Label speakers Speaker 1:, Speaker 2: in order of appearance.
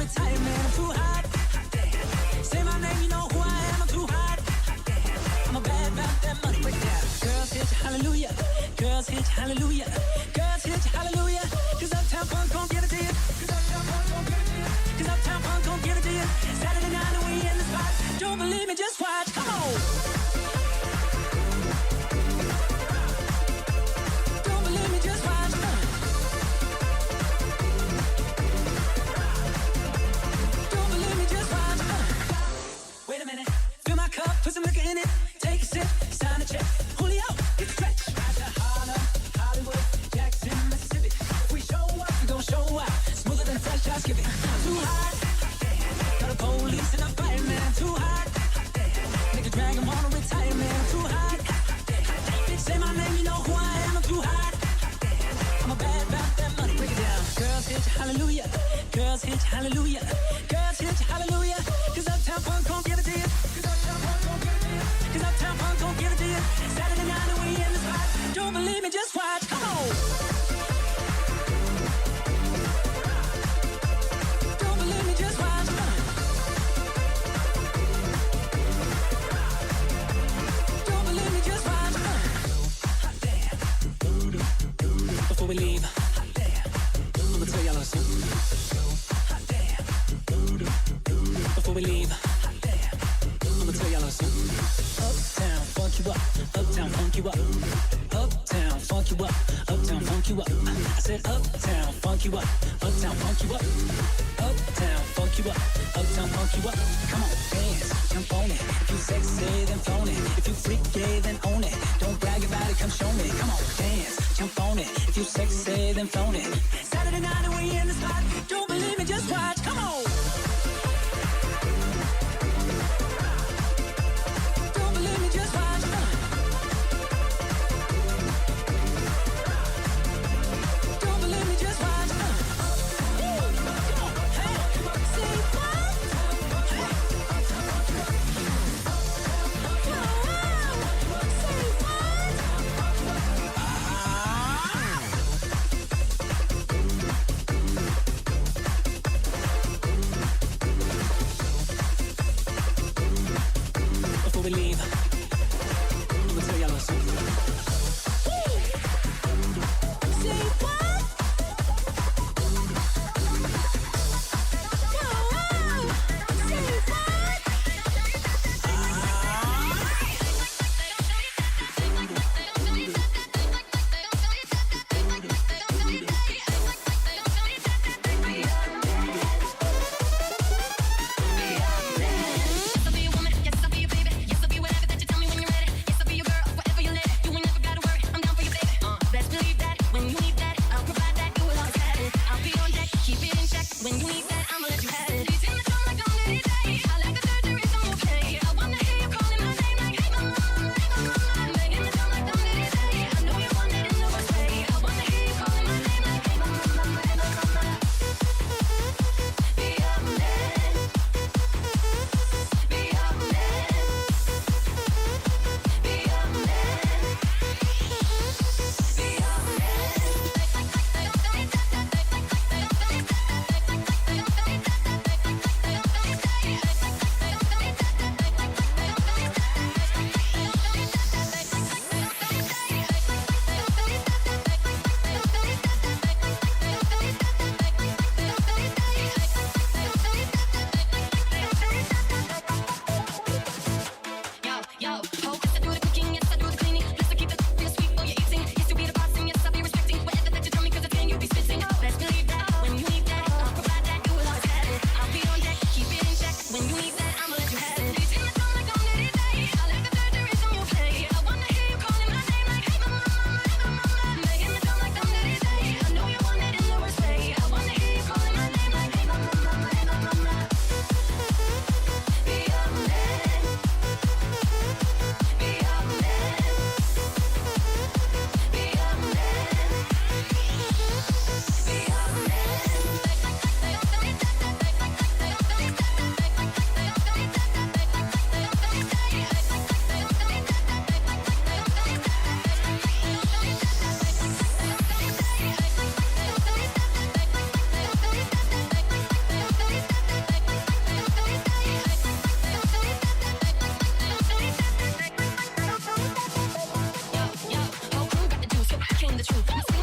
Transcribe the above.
Speaker 1: retire, man, I'm too hot. Say my name, you know who I am, I'm too hot. I'm a bad about that money, break it down. Girls hit you, hallelujah. Girls hit you, hallelujah. Girls hit you, hallelujah. Cause Uptown Funk gon' give it to you. Cause Uptown Funk gon' give it to you. Cause Uptown Funk gon' give it to you. Saturday night and we in the spot. Don't believe me, just watch, come on. Don't believe me, just watch. Don't believe me, just watch. Wait a minute, fill my cup, put some liquor in it. Take a sip, sign a check. Julio, get stretched. Right to Harlem, Hollywood, Jackson, Mississippi. If we show up, we gon' show out. Smoother than fresh, I'll skip it. I'm too hot. Got a police and a fireman, I'm too hot. Nigga drag him on a retire, man, I'm too hot. Bitch, say my name, you know who I am, I'm too hot. I'm a bad about that money, break it down. Girls hit you, hallelujah. Girls hit you, hallelujah. Girls hit you, hallelujah. Cause Uptown Funk gon' give it to you. Cause Uptown Funk gon' give it to you. Cause Uptown Funk gon' give it to you. Saturday night and we in the spot. Don't believe me, just watch, come on. Don't believe me, just watch. Don't believe me, just watch. Hot damn. Before we leave, hot damn. I'ma tell y'all a something. Hot damn. Before we leave, hot damn. I'ma tell y'all a something. Uptown, funk you up. Uptown, funk you up. Uptown, funk you up. Uptown, funk you up. I said uptown, funk you up. Uptown, funk you up. Uptown, funk you up. Uptown, funk you up. Come on, dance, jump on it. If you sexy, then phone it. If you freaky, then own it. Don't brag about it, come show me. Come on, dance, jump on it. If you sexy, then phone it. Saturday night and we in the spot. Don't believe me, just watch. Come on. Don't believe me, just watch. Don't believe me, just watch. Hey, say what? Say what?
Speaker 2: the truth.